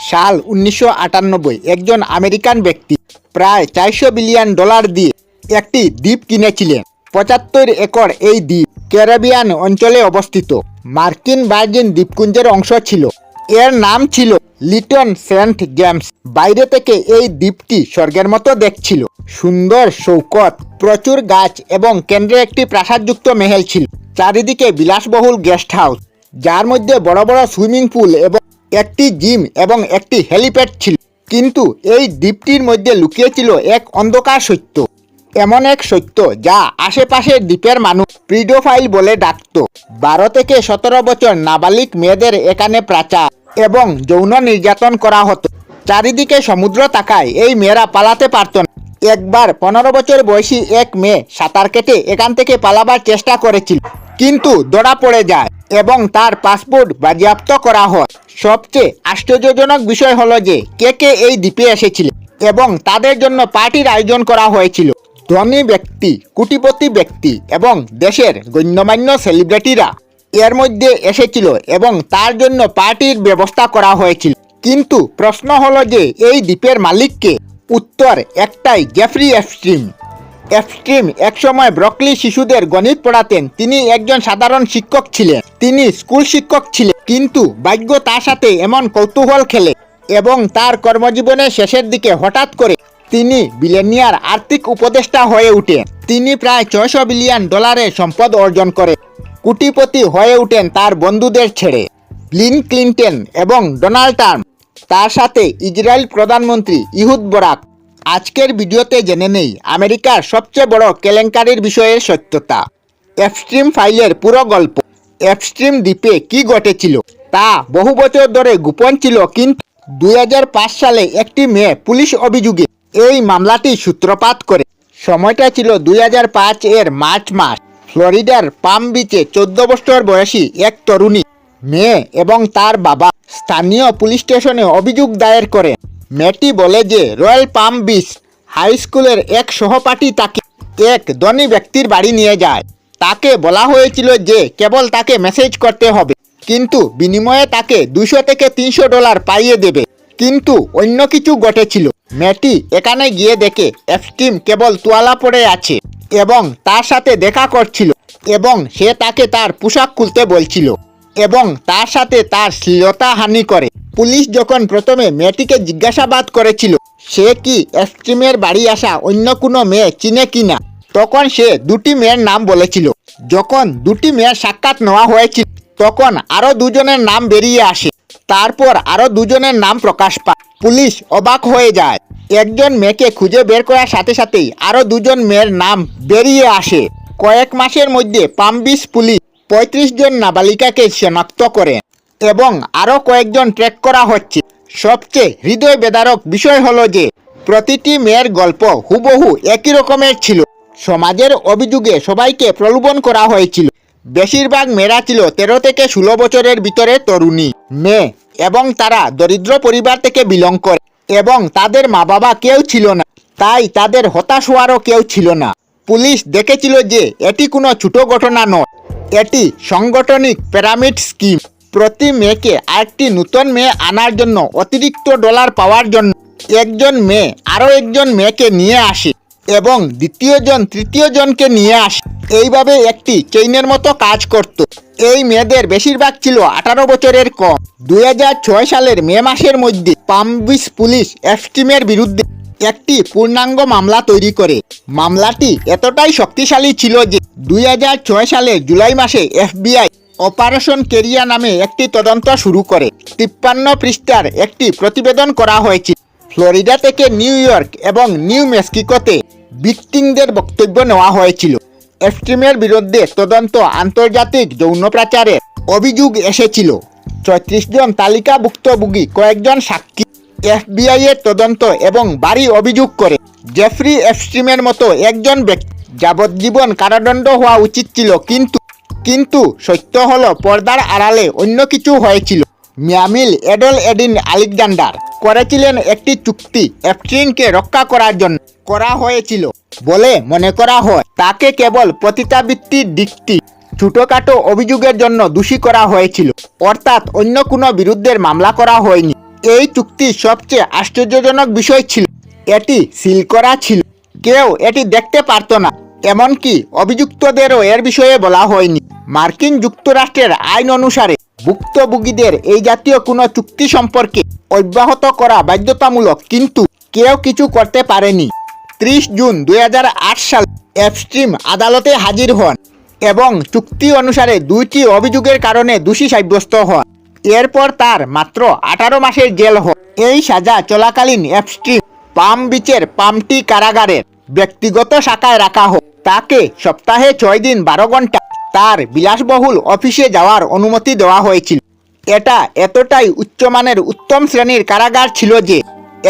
সাল 1998 একজন আমেরিকান ব্যক্তি প্রায় $400 বিলিয়ন দিয়ে একটি দ্বীপ কিনেছিলেন। 75 একর এই দ্বীপ ক্যারিবিয়ান অঞ্চলে অবস্থিত মার্কিন ভার্জিন দ্বীপপুঞ্জের অংশ ছিল। এর নাম ছিল লিটল সেন্ট জেমস। বাইরে থেকে এই দ্বীপটি স্বর্গের মতো দেখছিল। সুন্দর সৈকত, প্রচুর গাছ এবং কেন্দ্রে একটি প্রাসাদযুক্ত মহল ছিল। চারিদিকে বিলাসবহুল গেস্ট হাউস, যার মধ্যে বড় বড় সুইমিং পুল এবং একটি জিম এবং একটি হেলিপ্যাড ছিল। কিন্তু এই দ্বীপটির মধ্যে লুকিয়ে ছিল এক অন্ধকার সত্য। এমন এক সত্য যা আশেপাশের দ্বীপের মানুষ প্রিডোফাইল বলে ডাকত। 12 থেকে 17 বছর নাবালিক মেয়েদের এখানে পাচার এবং যৌন নির্যাতন করা হতো। চারিদিকে সমুদ্র থাকায় এই মেয়েরা পালাতে পারত না। একবার 15 বছর বয়সী এক মেয়ে সাঁতার কেটে এখান থেকে পালাবার চেষ্টা করেছিল, কিন্তু ধরা পড়ে যায় এবং তার পাসপোর্ট বাজেয়াপ্ত করা হয়। সবচেয়ে আশ্চর্যজনক বিষয় হলো যে কে কে এই দ্বীপে এসেছিল এবং তাদের জন্য পার্টির আয়োজন করা হয়েছিল। ধনী ব্যক্তি, কোটিপতি ব্যক্তি এবং দেশের গণ্যমান্য সেলিব্রিটিরা এর মধ্যে এসেছিল এবং তার জন্য পার্টির ব্যবস্থা করা হয়েছিল। কিন্তু প্রশ্ন হলো যে এই দ্বীপের মালিককে? উত্তর একটাই, জেফ্রি এপস্টিন। এপস্টিন একসময় ব্রকলি শিশুদের গণিত পড়াতেন। তিনি একজন সাধারণ শিক্ষক ছিলেন। তিনি স্কুল শিক্ষক ছিলেন, কিন্তু ভাগ্য তার সাথে এমন কৌতূহল খেলে এবং তার কর্মজীবনের শেষের দিকে হঠাৎ করে তিনি বিলিয়নিয়ার আর্থিক উপদেষ্টা হয়ে ওঠেন। তিনি প্রায় $600 বিলিয়ন সম্পদ অর্জন করেন। কোটিপতি হয়ে ওঠেন তার বন্ধুদের ছেড়ে। বিল ক্লিন্টন এবং ডোনাল্ড ট্রাম্প, তার সাথে ইসরায়েল প্রধানমন্ত্রী ইহুদ বারাক। আজকের ভিডিওতে জেনে নেই আমেরিকার সবচেয়ে বড় কেলেঙ্কারির বিষয়ের সত্যতা, এপস্টিন ফাইলের পুরো গল্প। এপস্টিন দ্বীপে কি ঘটেছিল তা বহু বছর ধরে গোপন ছিল, কিন্তু 2005 সালে একটি মেয়ে পুলিশ অভিযোগে এই মামলাটি সূত্রপাত করে। সময়টা ছিল 2005 এর মার্চ মাস। ফ্লোরিডার পাম বিচে 14 বছর বয়সী এক তরুণী মেয়ে এবং তার বাবা স্থানীয় পুলিশ স্টেশনে অভিযোগ দায়ের করে। মেয়েটি বলে যে রয়্যাল পাম বিচ হাই স্কুলের এক সহপাঠী তাকে এক ধনী ব্যক্তির বাড়ি নিয়ে যায়। তাকে বলা হয়েছিল যে কেবল তাকে মেসেজ করতে হবে, কিন্তু বিনিময়ে তাকে $200 থেকে $300 পাইয়ে দেবে। কিন্তু অন্য কিছু ঘটেছিল। মেয়েটি এখানে গিয়ে দেখে এপস্টিন কেবল তোয়ালা পরে আছে এবং তার সাথে দেখা করছিল এবং সে তাকে তার পোশাক খুলতে বলছিল এবং তার সাথে তার শ্লীলতাহানি করে। পুলিশ যখন প্রথমে মেয়েটিকে জিজ্ঞাসাবাদ করেছিল সে কি এপস্টিনের বাড়ি আসা অন্য কোনো মেয়ে চিনে কিনা, তখন সে 2টি মেয়ের নাম বলেছিল। যখন 2টি মেয়ের সাক্ষাৎ নেওয়া হয়েছিল তখন আরও 2 জনের নাম বেরিয়ে আসে। তারপর আরও 2 জনের নাম প্রকাশ পায়। পুলিশ অবাক হয়ে যায়। একজন মেয়েকে খুঁজে বের করার সাথে সাথেই আরও 2 জন মেয়ের নাম বেরিয়ে আসে। কয়েক মাসের মধ্যে পাম বিচ পুলিশ 35 জন নাবালিকাকে শনাক্ত করে এবং আরও কয়েকজন ট্র্যাক করা হচ্ছে। সবচেয়ে হৃদয় বেদারক বিষয় হলো যে প্রতিটি মেয়ের গল্প হুবহু একই রকমের ছিল। সমাজের অভিযোগে সবাইকে প্রলোভন করা হয়েছিল। বেশিরভাগ মেয়েরা ছিল 13 থেকে 16 বছরের ভিতরে তরুণী মেয়ে এবং তারা দরিদ্র পরিবার থেকে বিলং করে এবং তাদের মা বাবা কেউ ছিল না, তাই তাদের হতাশ হওয়ারও কেউ ছিল না। পুলিশ দেখেছিল যে এটি কোনো ছোট ঘটনা নয়, এটি সাংগঠনিক পিরামিড স্কিম। প্রতি মেয়েকে আরেকটি নতুন মেয়ে আনার জন্য অতিরিক্ত ডলার পাওয়ার জন্য একজন মেয়ে আরও একজন মেয়েকে নিয়ে আসে এবং দ্বিতীয় জন তৃতীয় জনকে নিয়ে আসে। এইভাবে একটি চেইনের মতো কাজ করত। এই মেয়েদের বেশিরভাগ ছিল 18 বছরের কম। 2006 সালের মে মাসের মধ্যে পাম বিচ পুলিশ এপস্টিনের বিরুদ্ধে একটি পূর্ণাঙ্গ মামলা তৈরি করে। মামলাটি এতটাই শক্তিশালী ছিল যে 2006 সালের জুলাই মাসে FBI অপারেশন কেরিয়া নামে একটি তদন্ত শুরু করে। 53 পৃষ্ঠার একটি প্রতিবেদন করা হয়েছিল। ফ্লোরিডা থেকে নিউ ইয়র্ক এবং নিউ মেক্সিকোতে ভিকটিমদের বক্তব্য নেওয়া হয়েছিল। এপস্টিনের বিরুদ্ধে তদন্ত আন্তর্জাতিক যৌন পাচারের অভিযোগ এসেছিল। 34 জন তালিকাভুক্তভোগী, কয়েকজন সাক্ষী FBI এর তদন্ত এবং বাড়ি অভিযোগ করে জেফ্রি এপস্টিনের মতো একজন ব্যক্তি যাবজ্জীবন কারাদণ্ড হওয়া উচিত ছিল, কিন্তু সত্য হলো পর্দার আড়ালে অন্য কিছু হয়েছিল। মিয়ামিল এডল এডিন আলেকজান্ডার করেছিলেন একটি চুক্তি এপস্টিনকে রক্ষা করার জন্য করা হয়েছিল বলে মনে করা হয়। তাকে কেবল পতিতাবৃত্তির দিকটি ছোটখাটো অভিযোগের জন্য দোষী করা হয়েছিল, অর্থাৎ অন্য কোনো বিরুদ্ধে মামলা করা হয়নি। এই চুক্তি সবচেয়ে আশ্চর্যজনক বিষয় ছিল এটি সিল করা ছিল, কেউ এটি দেখতে পারত না, এমনকি অভিযুক্তদেরও এর বিষয়ে বলা হয়নি। মার্কিন যুক্তরাষ্ট্রের আইন অনুসারে ভুক্তভোগীদের এই জাতীয় কোনো চুক্তি সম্পর্কে অব্যাহত করা বাধ্যতামূলক, কিন্তু কেউ কিছু করতে পারেনি। 30 জুন 2008 সালে এপস্টিন আদালতে হাজির হন এবং চুক্তি অনুসারে 2টি অভিযোগের কারণে দোষী সাব্যস্ত হন। এরপর তার মাত্র 18 মাসের জেল হয়। এই সাজা চলাকালীন এপস্টিন পাম বিচের পামটি কারাগারের ব্যক্তিগত শাখায় রাখা হয়। তাকে সপ্তাহে 6 দিন 12 ঘন্টা তার বিলাসবহুল অফিসে যাওয়ার অনুমতি দেওয়া হয়েছিল। এটা এতটাই উচ্চমানের উত্তম শ্রেণীর কারাগার ছিল যে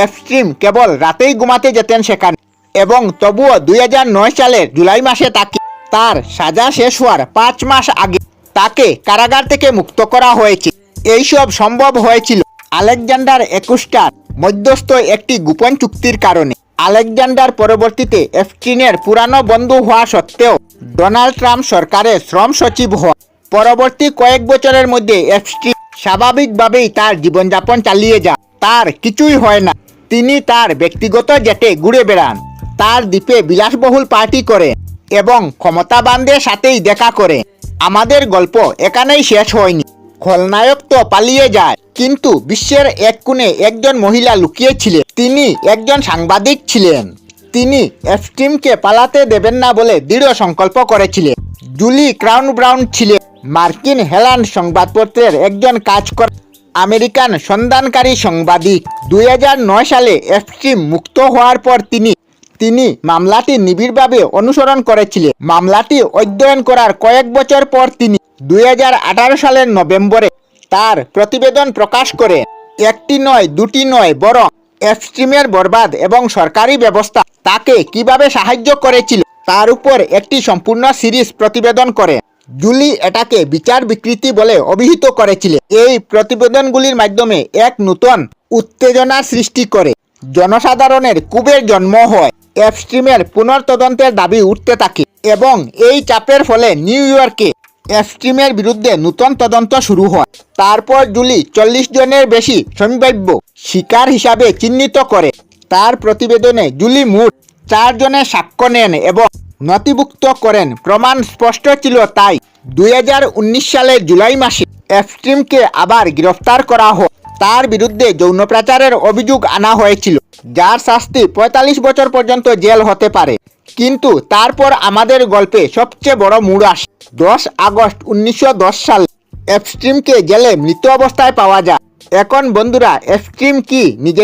এপস্টিন কেবল রাতেই ঘুমাতে যেতেন সেখানে, এবং তবুও 2009 সালের জুলাই মাসে তাকে তার সাজা শেষ হওয়ার 5 মাস আগে তাকে কারাগার থেকে মুক্ত করা হয়েছে। এইসব সম্ভব হয়েছিল আলেকজান্ডার একুস্টার মধ্যস্থ একটি গোপন চুক্তির কারণে। আলেকজান্ডার পরবর্তীতে এপস্টিনের পুরানো বন্ধু হওয়া সত্ত্বেও ডোনাল্ড ট্রাম্প সরকারের শ্রম সচিব হন। পরবর্তী কয়েক বছরের মধ্যে এপস্টিন স্বাভাবিকভাবেই তার জীবনযাপন চালিয়ে যান। তার কিছুই হয় না, তিনি তার ব্যক্তিগত জেটে ঘুরে বেড়ান, তার দ্বীপে বিলাসবহুল পার্টি করেন এবং ক্ষমতাবানদের সাথেই দেখা করেন। আমাদের গল্প এখানেই শেষ হয়নি। খলনায়ক তো পালিয়ে যায়, কিন্তু বিশ্বের এক কোণে একজন মহিলা লুকিয়েছিলেন। তিনি একজন সাংবাদিক ছিলেন। তিনি এপস্টিনকে পালাতে দেবেন না বলে দৃঢ় সংকল্প করেছিলেন। জুলি ক্রাউন ব্রাউন ছিলেন মার্কিন হেরাল্ড সংবাদপত্রের একজন কাজ করা আমেরিকান সন্ধানকারী সাংবাদিক। 2009 সালে এপস্টিন মুক্ত হওয়ার পর তিনি মামলাটি নিবিড়ভাবে অনুসরণ করেছিলেন। মামলাটি অধ্যয়ন করার কয়েক বছর পর তিনি 2018 সালের নভেম্বরে তার প্রতিবেদন প্রকাশ করেন। একটি নয়, দুটি নয়, বরং এপস্টিনের বরবাদ এবং সরকারি ব্যবস্থা তাকে কিভাবে সাহায্য করেছিল তার উপর একটি সম্পূর্ণ সিরিজ প্রতিবেদন করেন। জুলি এটাকে বিচার বিকৃতি বলে অভিহিত করেছিলেন। এই প্রতিবেদনগুলির মাধ্যমে এক নতুন উত্তেজনার সৃষ্টি করে জনসাধারণের ক্ষোভের জন্ম হয়। এপস্টিনের পুনর্তদন্তের দাবি উঠতে থাকে এবং এই চাপের ফলে নিউ ইয়র্কে এপস্টিনের বিরুদ্ধে নতুন তদন্ত শুরু হয়। তারপর জুলি 40 জনের বেশি সম্ভাব্য শিকার হিসাবে চিহ্নিত করে। তার প্রতিবেদনে জুলি মোট 4 জনের সাক্ষ্য নেন এবং নথিভুক্ত করেন। প্রমাণ স্পষ্ট ছিল, তাই 2019 সালের জুলাই মাসে এপস্টিনকে আবার গ্রেফতার করা হয়। তার বিরুদ্ধে যৌন পাচারের অভিযোগ আনা হয়েছিল, যার শাস্তি 45 বছর পর্যন্ত জেল হতে পারে। কিন্তু তারপর আমাদের গল্পে সবচেয়ে বড় মোড় আসে। 10 আগস্ট 1910 সালে এপস্টিনকে জেলে মৃত অবস্থায় পাওয়া যায়। এখন বন্ধুরা, এপস্টিন কি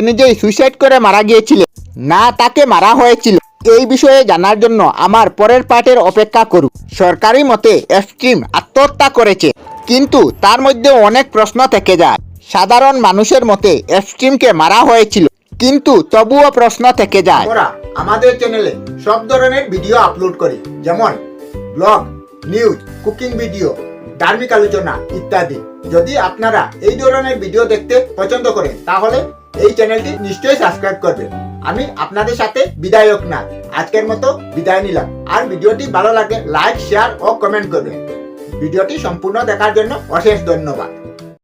নিজেই সুইসাইড করে মারা গিয়েছিলেন, না তাকে মারা হয়েছিল? এই বিষয়ে জানার জন্য আমার পরের পার্টের অপেক্ষা করুন। সরকারি মতে এপস্টিন আত্মহত্যা করেছে, কিন্তু তার মধ্যে অনেক প্রশ্ন থেকে যায়। সাধারণ মানুষের মতে এপস্টিনকে মারা হয়েছিল, কিন্তু তবুও প্রশ্ন থেকে যায়। আমরা আমাদের চ্যানেলে সব ধরনের ভিডিও আপলোড করি, যেমন ব্লগ, নিউজ, কুকিং ভিডিও, ধার্মিক আলোচনা ইত্যাদি। যদি আপনারা এই ধরনের ভিডিও দেখতে পছন্দ করেন তাহলে এই চ্যানেলটি নিশ্চয়ই সাবস্ক্রাইব করবেন। আমি আপনাদের সাথে বিদায়ক না, আজকের মতো বিদায় নিলাম। আর ভিডিওটি ভালো লাগে লাইক, শেয়ার ও কমেন্ট করবেন। ভিডিওটি সম্পূর্ণ দেখার জন্য অশেষ ধন্যবাদ।